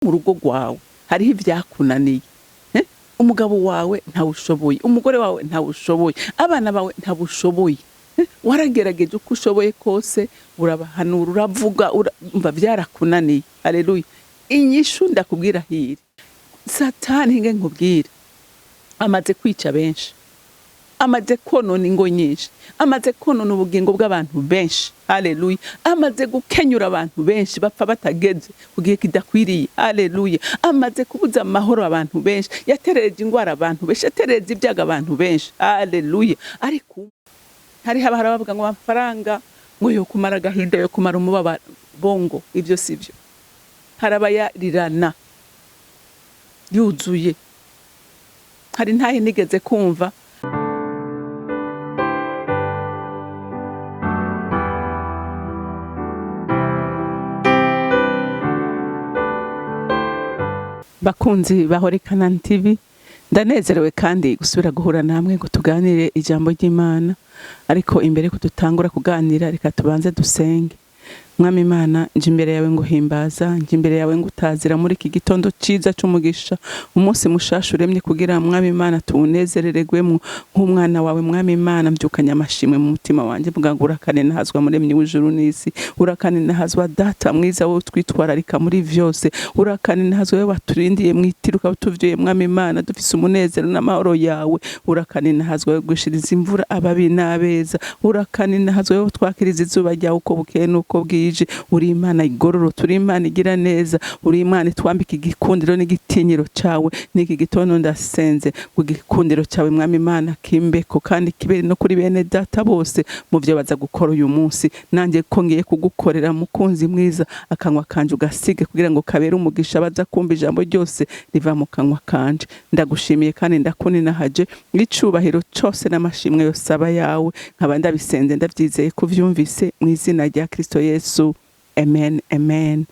mu rugo rwawe hariho ibyakunaniye, umugabo wawe ntawushoboye, umugore wawe ntawushoboye, abana bawe ntawushoboye, waragerageje uko ushoboye kose, urabahanura, uravuga, umva byarakunaniye. Haleluya. Inyishu ndakubwira hiri, Satani nge nkubwira amaze kwica benshi, amaze konona ingo nyinshi, amaze konona ubugingo bw'abantu benshi. Haleluya. Amaze gukenyura abantu benshi bapfa batageze kugiye kidakwiriye. Haleluya. Amaze kubuza amahoro abantu benshi, yatereje ingwara abantu benshi, yatereje ibyaga abantu benshi. Haleluya. Ariko hari bavuga ngo amafaranga ngo yo kumara gahinda, yo kumara umubabaro, bongo ibyo sivyo. Harabayarirana yuzuye. Hari ntahe nigeze kumva bakunzi bahore CANAAN TV, ndanezerewe kandi gusubira guhura namwe ngo tuganire ijambo ry'Imana. Ariko imbere ko tutangura kuganira, reka tubanze dusenge. Mwami Imana, nje imbere yawe ngo himbaza, nje imbere yawe ngo utazira muri iki gitondo ciza cy'umugisha, umunsi mushasha uremye kugira Mwami Imana tuwunezereregwemo nk'umwana wawe. Mwami Imana, mbyukanye amashimwe mu mutima wanje, mvuga ngo urakane nahazwa muremyi w'ijuru n'isi, urakane nahazwa data mwiza wo twitwararika muri vyose, urakane nahazwa we waturindiye mwitiruka utuvyuye. Mwami Imana, dufise umunezero n'amahoro yawe, urakane nahazwa we gushiriza imvura ababi n'abeza, urakane nahazwa we twakiriza izuba ryawe uko bukeye nuko bwije. Uri Imana igororo, turi Imana igira neza, uri Imana twambika igikundiro n'igitinyiro cawe. Niki gitondo ndasenze ngo igikundiro cawe Mwami Imana kimbeko kandi kibere no kuri bene data bose mu byo baza gukora uyu munsi. Nanjye kongeye kugukorera mukunzi mwiza, akanwa kanje ugasige kugira ngo kabere umugisha baza kumva ijambo ryose riva mu kanwa kanje. Ndagushimiye kandi ndakuninahaje, icubahiro cyose n'amashimwe yose aba yawe, nkaba ndabisenze ndavyizeye kuvyumvise mu izina rya Kristo Yesu. Amen, amen.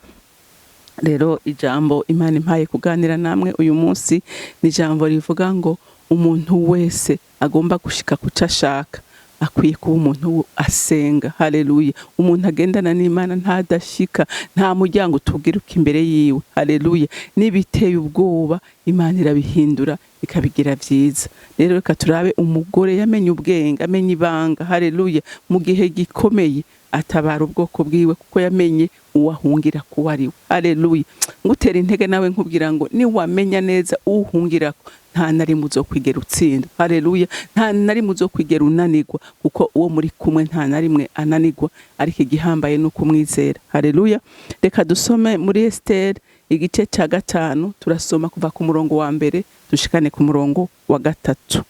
Rero ijambo Imana impaye kuganira namwe uyu munsi ni ijambo rivuga ngo umuntu wese agomba gushika kucashaka, akwiye kuba umuntu asenga. Haleluya. Umuntu agendana n'Imana ntadashika, nta muryango utugiruka imbere yiwe. Haleluya. Nibiteye ubwoba Imana irabihindura ikabigira vyiza. Rero reka turabe umugore yamenye ubwenge, amenye ibanga. Haleluya. Mu gihe gikomeye atabara ubwoko bwiwe kuko yamenye uwahungira kuba ariwe. Haleluya. Ngutera intege nawe nkubwira ngo ni wamenya neza uhungirako, nta nari muzo kwigera utsinda. Haleluya. Nta nari muzo kwigera unanigwa kuko uwo muri kumwe nta narimwe ananigwa, ariko igihambaye no kumwizera. Haleluya. Reka dusome muri Esther igice ca 5, turasoma kuva ku murongo wa mbere dushikane ku murongo wa 3.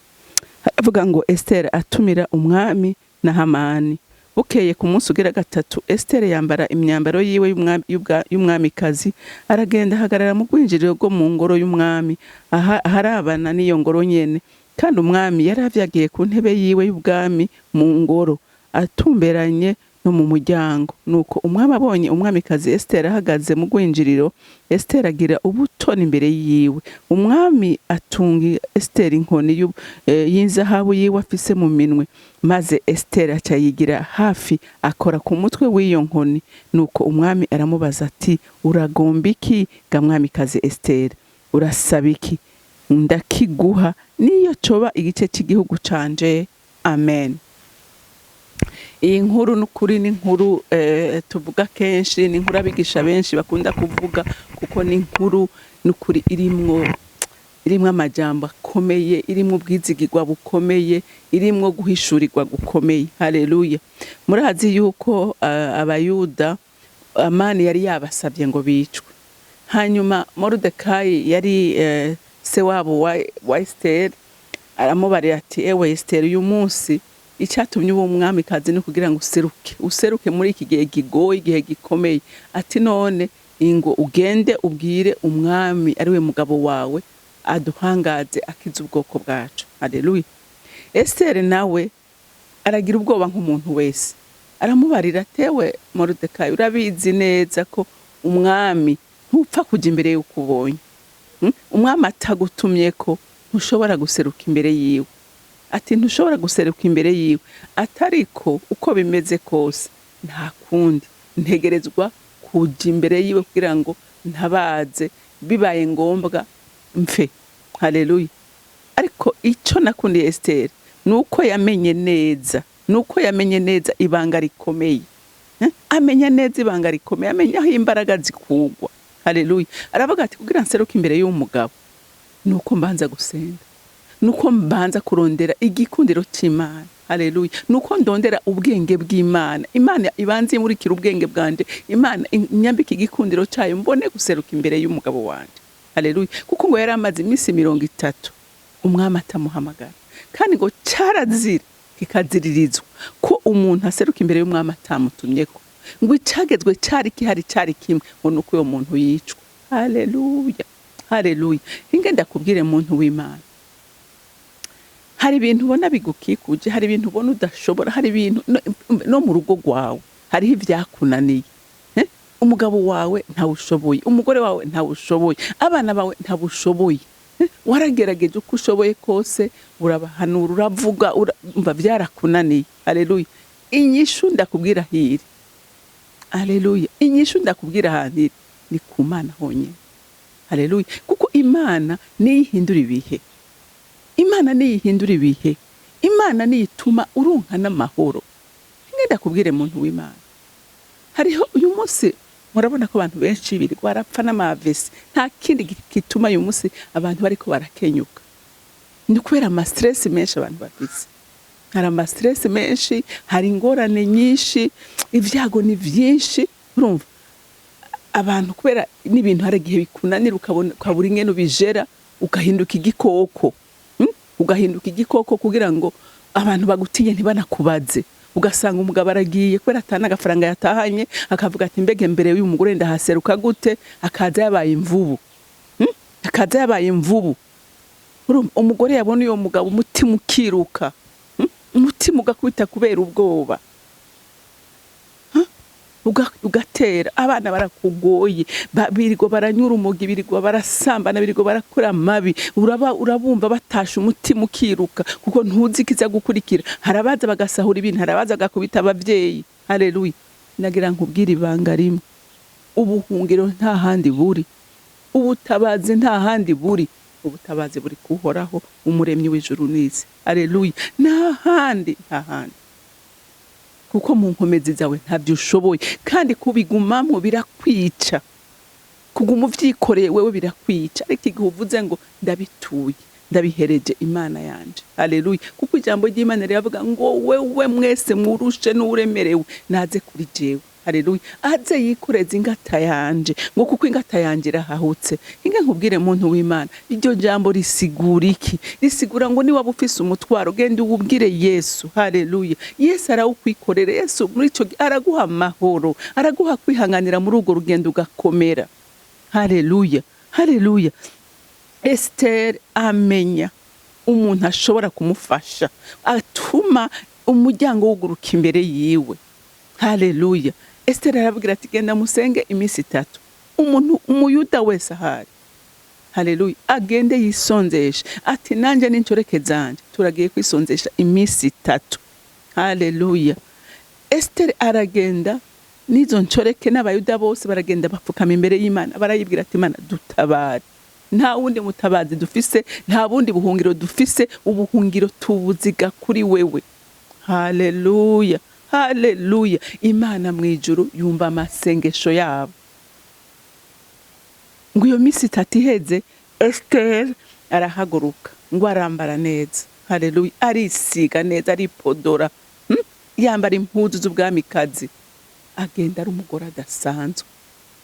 Avuga ngo Esther atumira umwami na Hamani. Bukeye ku munsi ugira 3, Esther yambara imyambaro yiwe y'umwamikazi, aragenda hagarara mu gwinjiriro rwo mu ngoro y'umwami, harabana n'iyo ngoro nyene. Kandi umwami yaravyagiye ku ntebe yiwe y'ubwami mu ngoro, atumberanye no mu muryango. Nuko umwami abonye umwamikazi Esther ahagaze mu gwinjiriro, Esther agira ubutoni imbere yiwe. Umwami atunga Esther inkoni y'inzahabu yiwe afise mu minwe, maze Esther acayigira hafi akora ku mutwe w'iyo nkoni. Nuko umwami aramubaza ati, uragomba iki ga mwamikazi Esther? Urasaba iki? Ndakiguha niyo coba igice cy'igihugu canje. Amen. Iyi nkuru n'ukuri ni nkuru tuvuga kenshi, ni inkuru abigisha benshi bakunda kuvuga kuko ni inkuru n'ukuri irimwo amajambo akomeye, irimwo ubwizigirwa bukomeye, irimwo guhishurirwa gukomeye. Haleluya. Murazi yuko abayuda Amani yari yabasabye ngo bicwe, hanyuma Moridekayi yari se wabo wa Esther, aramubarira ati, ewe Esther, uyu munsi icyatumye uwo mwamikazi ni kugira ngo useruke muri iki gihe kigoye, igihe gikomeye. Ati none ingo ugende ubwire umwami ariwe mugabo wawe aduhangaze akiza ubwoko bwacu. Haleluya. Esther nawe aragira ubwoba nk'umuntu wese, aramubarira tewe Moridekayi, urabizi neza ko umwami ntupfa kujya imbere y'uko ubonye, umwami atagutumye ko ntushobora guseruka imbere yiwe. Ati ntushobora guseruka imbere yiwe, atariko uko bimeze kose nta kundi ntegerezwa kujya imbere yiwe kugira ngo ntabaze bibaye ngombwa mfe. Haleluya. Ariko icyo nakundiye Esther nuko yamenye neza ibanga rikomeye. Amenya neza ibanga rikomeye, amenya aho imbaraga zikugwa. Haleluya. Aravuga ati kugira nseruke imbere y'umugabo nuko mbanza gusenga, nuko mbanza kurondera igikundiro cy'Imana. Haleluya. Nuko ndondera ubwenge bw'Imana. Imana ibanze imurikira ubwenge bwanje, Imana inyambika igikundiro cyayo mbone guseruka imbere y'umugabo wanje. Haleluya. Kuko ngo yari amaze iminsi 30 umwami atamuhamagara, kandi ngo cyarazira kikaziririzwa ko umuntu aseruka imbere y'umwami atamutumyeko, ngo icagezwe cyari kihari cyari kimwe, ngo nuko uyo muntu yicwa. Haleluya. Haleluya. Inge ndakubwire muntu w'Imana, hari ibintu ubona bigukikuje, hari ibintu ubona udashobora, hari ibintu no mu rugo rwawe hariho ibyakunaniye. Umugabo wawe ntawushoboye, umugore wawe ntawushoboye, abana bawe ntawushoboye. Waragerageje uko ushoboye kose, urabahanura, uravuga, umva byarakunaniye. Haleluya. Inyishu ndakubwira hiri. Haleluya. Inyishu ndakubwira handi ni ku Mana honyine. Haleluya. Kuko Imana niyihindura ibihe. Imana niyihindura ibihe. Imana niyituma uronka n'amahoro. Ndakubwire muntu w'Imana, hariho uyu munsi murabona ko abantu benshi biri barapfa n'amavesi. Nta kindi gituma uyu munsi abantu bariko barakenyuka, ni kubera ama stress menshi abantu bafise. Hari ama stress menshi, hari ingorane nyinshi, ibyago ni byinshi. Urumva abantu kubera n'ibintu hari gihe bikunanira, ukabura ingene ubijera, ugahinduka igikoko. Ugahinduka igikoko kugira ngo abantu bagutinye ntibanakubaze. Ugasanga umugabo aragiye kubera atana agafaranga yatahanye, akavuga ati mbege mbere y'uyu mugore ndahaseruka gute, akaza yabaye imvubu. Akaza yabaye imvubu. Umugore yabona uyo mugabo umutima ukiruka, umutima ugakubita kubera ubwoba, ugatera. Abana barakugoye, birigo baranyura umugi, birigo barasambana, birigo barakora mabi. Urabumva batasha, umutima ukiruka kuko ntuzi kiza gukurikira. Harabaza bagasahura ibintu, harabaza gakubita abavyeyi. Haleluya. Nagira nkubwira ibanga rimwe, ubuhungiro nta handi buri, ubutabazi nta handi buri. Ubutabazi buri kuhoraho, umuremyi w'ijuru n'isi. Haleluya. Nta handi. Kuko mu nkomezi zawe ntabyo ushoboye, kandi kubigumamo birakwica. Kuguma uvyikoreye wewe birakwica. Ariko igihe uvuze ngo ndabituye, ndabihereje Imana yanje. Haleluya. Kuko ijambo ry'Imana riravuga ngo wewe mwese mwurushe n'uremerewe naze kuri jewe. Haleluya. Aze yikoreza ingata yanje, ngo kuko ingata yanje irahahutse. Inge nkubwire muntu w'Imana, iryo jambo risigura iki? Risigura ngo ni waba ufise umutwaro, genda uwubwire Yesu. Haleluya. Yesu arawukwikorera. Yesu muri ico araguha amahoro, araguha kwihanganira muri urwo rugendo ugakomera. Haleluya. Haleluya. Esther amenya umuntu ashobora kumufasha, atuma umuryango wuguruka imbere yiwe. Haleluya. Esther arabwira ati genda musenge iminsi 3. Umuyuda wese ahari. Haleluya. Agende yisonzesha. Ati nanje n'incoreke zanje turagiye kwisonzesha iminsi 3. Haleluya. Esther aragenda nizo ncoreke n'abayuda bose baragenda bapfukama imbere y'Imana, barayibwira ati Imana dutabare. Nta wundi mutabazi dufise, nta bundi buhungiro dufise, ubuhungiro tubuziga kuri wewe. Haleluya. Haleluya. Imana mwijuru yumva amasengesho yabo. Ngo iyo minsi 3 iheze, Esther arahaguruka, ngo arambara neza. Haleluya. Arisiga neza, aripodora, yambara impuzu z'ubwamikazi. Agenda ari umugore adasanzwe.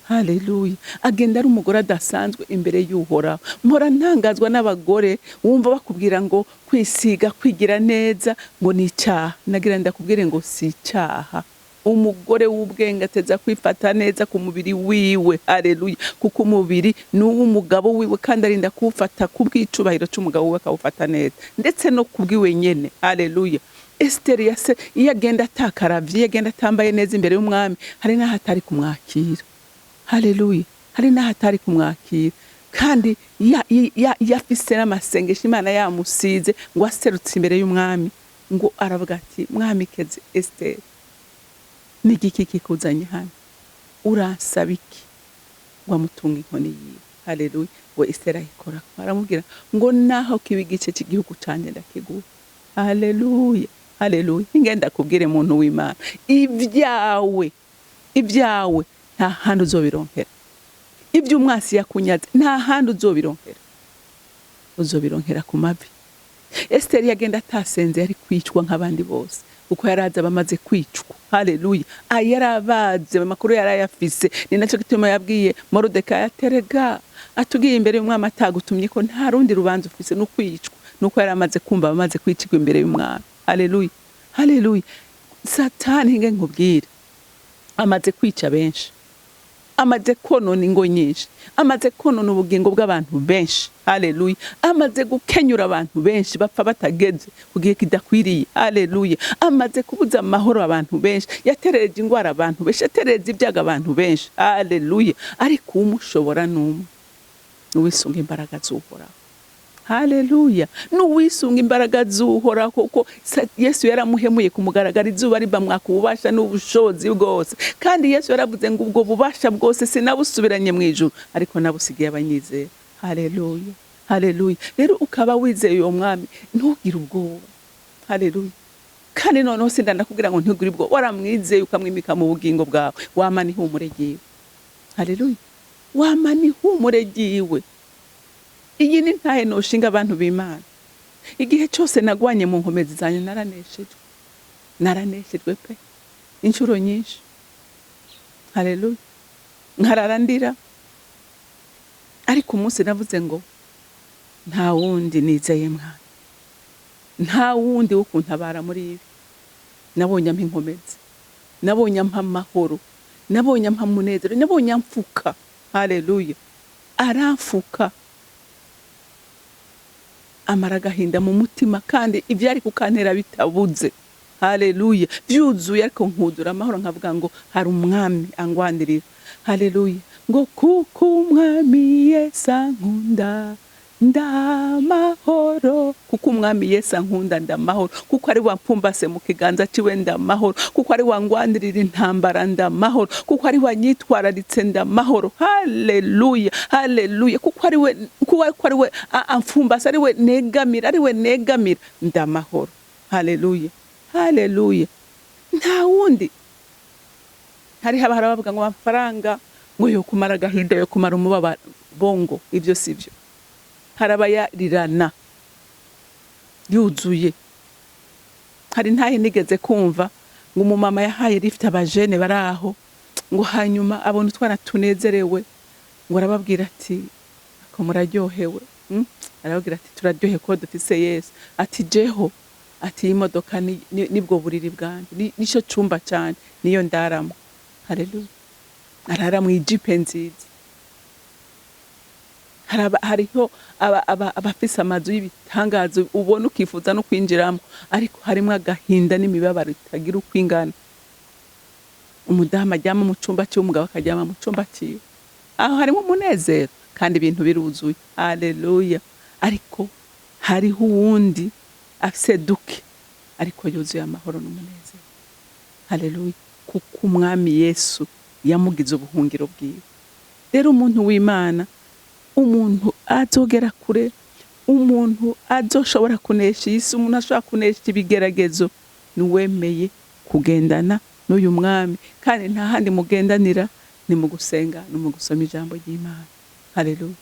Haleluya. Agenda ari umugore adasanzwe imbere y'Uhoraho. Mpora ntangazwa n'abagore wumva bakubwira ngo kwisiga, kwigira neza ngo ni icyaha. Nagira ndakubwire ngo si icyaha. Umugore w'ubwenge ateza kwifata neza ku mubiri wiwe. Haleluya. Kuko umubiri ni uw'umugabo wiwe, kandi arinda kuwufata kubw'icubahiro c'umugabo we, akawufata neza, ndetse no kubwiwe nyene. Haleluya. Esther yase yagenda atakaravye, yagenda atambaye neza imbere y'umwami, hari naho atari kumwakira. Haleluya. Hari naho atari kumwakira, kandi yafise n'amasengesho Imana yamusize ngo aserutse imbere y'umwami, ngo aravuga ati mwamikeze Esther, n'igiki kikuzanye hano, uransaba iki? Ngo amutunga inkoni yiwe. haleluya ngo Esther ayikora baramubwira ngo naho kiba igice cy'igihugu canje ndakiguha haleluya haleluya ingenda kubwire muntu w'Imana ibyawe nta handi uzobironkera ibyo umwasi yakunyaze nta handi uzobironkera ku mavi. Esther yagenda atasenze yari kwicwa nk'abandi bose kuko yaraza bamaze kwicwa haleluya ayarabaze amakuru yarayafise ni nacyo gituma yabwiye Morodekayi aterega atugiye imbere y'umwami atagutumye ko nta rundi rubanza ufise no kwicwa nuko yaramaze kumva bamaze kwicirwa imbere y'umwami haleluya haleluya. Satani nge nkubwire amaze kwica benshi amaze konona ingo nyinshi amaze konona ubugingo bw'abantu benshi haleluya amaze gukenyura abantu benshi bapfa batageze kugiye kidakwiriye haleluya amaze kubuza amahoro abantu benshi yaterereje ingwara abantu benshi yaterereje ibyaga abantu benshi haleluya ariko umushobora numwe n'uwisunga imbaraga z'Uhoraho haleluya n'uwisunga imbaraga z'Uhoraho kuko Yesu yaramuhemuye kumugaragara izuba riba mwaka ububasha n'ubushobozi bwose kandi Yesu yaravuze ngo ubwo bubasha bwose sinabusubiranye mu ijuru ariko nabusigiye abanyizera haleluya haleluya. Rero ukaba wizeye uwo mwami ntugire ubwoba haleluya kandi noneho ndakubwira ngo ntugire ubwoba waramwizeye ukamwimika mu bugingo bwawe wamana ihumure ryiwe haleluya wamana ihumure ryiwe. Iyi ni ntahe noshinga abantu b'Imana igihe cyose nagwanye mu nkomezi zanyu naraneshejwe pe inshuro nyinshi haleluya nkararandira ariko umunsi navuze ngo nta wundi nizeye mwana nta wundi wo kuntabara muri ibi nabonye ampa inkomezi nabonye ampa amahoro nabonye ampa munezero nabonye amfuka haleluya aramfuka amara agahinda mu mutima kandi ibyari kukantera bitabuze haleluya byuzuye ariko nkudura amahoro nkavuga ngo hari umwami angwandirira haleluya ngo kuko umwami Yesu ankunda ndamahoro kuko umwami Yesu ankunda ndamahoro kuko ari wampfumbase mu kiganza ciwe ndamahoro kuko ari wangwandirira intambara ndamahoro kuko ari wanyitwararitse ndamahoro haleluya haleluya kuko ari we amfumbase ari we negamira ndamahoro haleluya haleluya. Nta wundi hari bavuga ngo amafaranga ngo yo kumara gahinda yo kumara umubabaro bongo ivyo sivyo harabayarirana yuzuye. Hari ntahe nigeze kumva ngo umumama yahaye lift abajene baraho ngo hanyuma abona utwana tunezerewe ngo arababwira ati ko muraryohewe arababwira ati turaryohe ko dufise Yesu ati jeho ati imodoka nibwo buriri bwanje nico cumba cyane niyo ndaramo haleluya arara mu ijipe nziza. Hariho abafise amazu y'ibitangazo ubona ukifuza no kwinjiramo ariko harimo agahinda n'imibabaro itagira ukwingana. Umudamu ajyama mu cumba cy'umugabo akajyama mu cumba cyiwe aho harimo umunezero kandi ibintu biruzuye haleluya. Ariko hariho uwundi afise duke ariko yuzuye amahoro n'umunezero haleluya kuko umwami Yesu yamugize ubuhungiro bwiwe. Rero umuntu w'Imana umuntu azogera kure umuntu azoshobora kunesha isi umuntu ashobora kunesha ibigeragezo niwemeye kugendana n'uyu mwami kandi nta handi mugendanira ni mu gusenga no mu gusoma ijambo ry'Imana haleluya.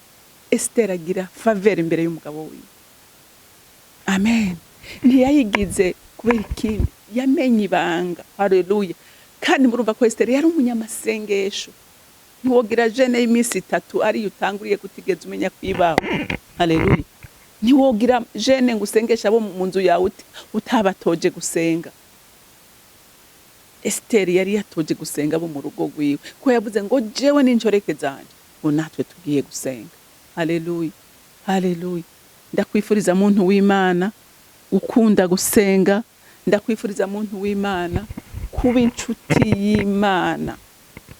Esther agira faveur imbere y'umugabo wiwe amen. Ntiyayigize kubera ikindi yamenye ibanga haleluya. Kandi murumva ko Esther yari umunyamasengesho ntiwogira jene y'imisi 3 ari utanguriye kutigeza umenya kwibaho haleluya. Ntiwogira jene ngusengesha abo mu nzu yawe utabatoje gusenga. Esther yari yatoje gusenga abo mu rugo rwiwe ko yavuze ngo jewe n'injoreke zanje ngo natwe tugiye gusenga haleluya haleluya. Ndakwifuriza muntu w'Imana ukunda gusenga ndakwifuriza muntu w'Imana kuba inshuti y'Imana.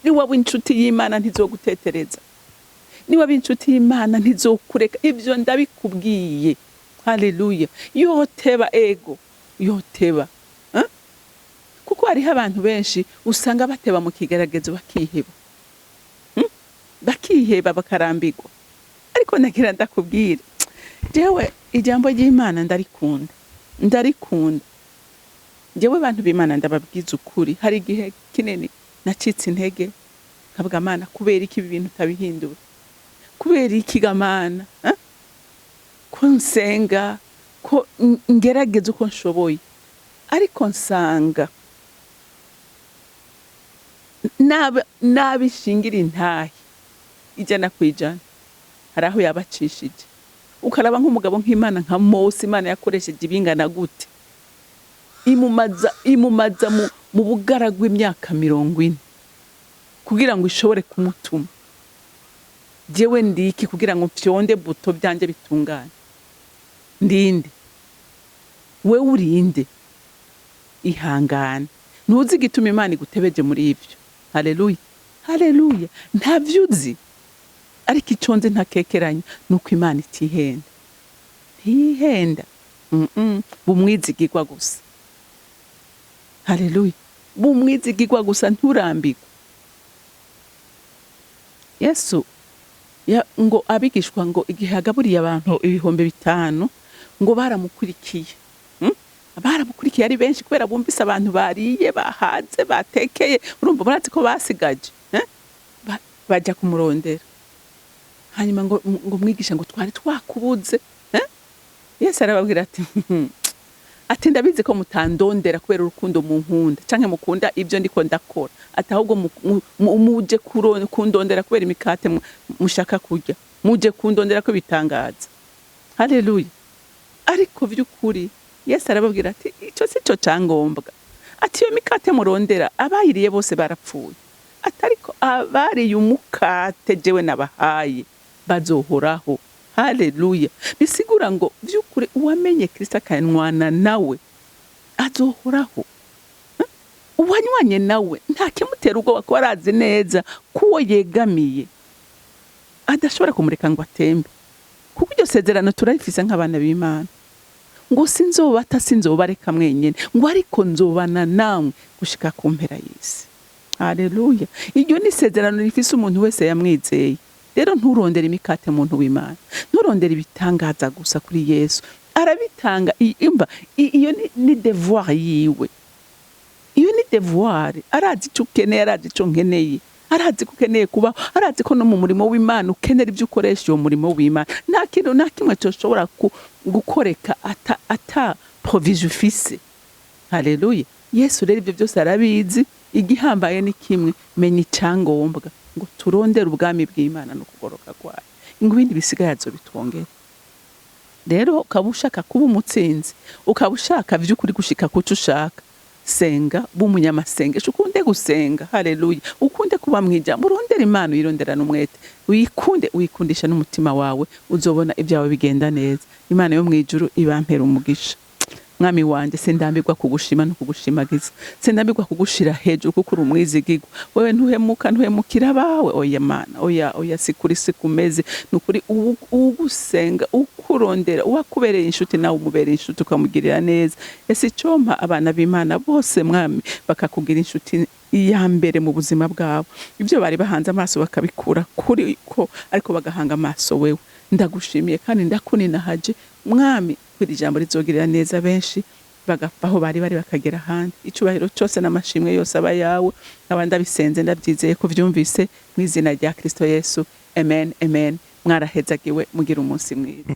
Niba w'inshuti y'Imana ntizogutetereza niba w'inshuti y'Imana ntizokureka ibyo ndabikubwiye haleluya. Yoteba ego yoteba kuko hariho abantu benshi usanga bateba mu kigeragezo bakiheba bakarambirwa ariko nagira ndakubwira jewe ijambo ry'Imana ndarikunda jewe bantu b'Imana ndababwiza ukuri hari igihe kinini nacitse intege nkavuga Mana kubera iki ibintu tabihindura kubera iki gamana ko nsenga ko ngerageza uko nshoboye ariko nsanga nabishingira intahe ijana kwijana hari aho yabacishije ukaraba nk'umugabo nk'Imana nka Mose Imana yakoresheje ibingana gute imumaza mu bugaragwa imyaka 40 kugira ngo ishobore kumutuma jewe ndiki kugira ngo mfyonde buto byanje bitungane ndinde we urinde ihangane ntuzi gituma Imana igutebeje muri ivyo haleluya ntavyuzi ariko iconze ntakekeranya nuko Imana ntihenda bumwizigirwa gusa haleluya bumwizigirwa gusa nturambirwa Yesu ngo abigishwa ngo igihe agaburiye abantu 5,000 ngo baramukurikiye baramukurikiye ari benshi kubera bumvise abantu bariye bahaze batekeye urumva murazi ko basigaje bajya kumurondera hanyuma ngo mwigisha ngo twari twakubuze Yesu arababwira ati ndabizi ko mutandondera kubera urukundo mu nkunda canke mukunda ibyo ndiko ndakora ati ahubwo muje kundondera kubera imikate mushaka kurya muje kundondera ko bitangaza haleluya ariko vy'ukuri Yesu arababwira ati ico sico cangombwa ati iyo mikate murondera abayiriye bose barapfuye ati ariko abariye umukate jewe nabahaye bazohoraho haleluya bisigura ngo vy'ukuri uwamenye Kristo akanwana nawe azohoraho uwanywanye nawe nta kimutera ubwoba ko arazi neza kuwo yegamiye adashobora kumureka ngo atembe kuko iryo sezerano turarifise nk'abana b'Imana ngo sinzobareka mwenyene ngo ariko nzobana namwe gushika ku mpera y'isi haleluya iryo ni sezerano rifise umuntu wese yamwizeye rero nturondera imikate muntu w'Imana nturondera ibitangaza gusa kuri Yesu arabitanga iyo ni devoir yiwe iyo ni devoir arazi cyo ukeneye arazi cyo nkeneye arazi ko ukeneye kuba arazi ko no mu murimo w'Imana ukenera ibyo ukoresha uwo murimo w'Imana nta kintu na kimwe cyoshobora gukoreka ata provision ufise haleluya Yesu rero ibyo byose arabizi igihambaye ni kimwe menya icyangombwa ngo turondere ubwami bw'Imana no kugoroka kwayo ngo ibindi bisigaye azobitwongera rero ukaba ushaka kuba umutsinzi ukaba ushaka vy'ukuri gushika kuco ushaka senga b'umunyamasengesho ukunde gusenga haleluya ukunde kuba mwijambo urondera Imana uyironderana umwete uyikundisha n'umutima wawe uzobona ibyawe bigenda neza Imana yo mwijuru ibampera umugisha mwami wanje sindambirwa kugushima no kugushimagiza sindambirwa kugushira hejuru kuko uri umwizigirwa wewe ntuhemukira bawe oya Mana oya sikuri sikumeze nukuri ugusenga ukurondera uwakubereye inshuti nawe umubereye inshuti ukamugirira neza ese cyompa abana b'Imana bose mwami bakakugira inshuti iya mbere mu buzima bwabo ibyo bari bahanze amaso bakabikura kuri ko ariko bagahanga amaso wewe ndagushimiye kandi ndakuninahaje mwami kwiri jambo rizogirira neza benshi bagafaho bari bakagera handi icubahiro cyose n'amashimwe yose aba yawe abandi bisenze ndabyizeye ko vyumvise mu izina rya Kristo Yesu amen mwarahezagiwe mugira umunsi mwiza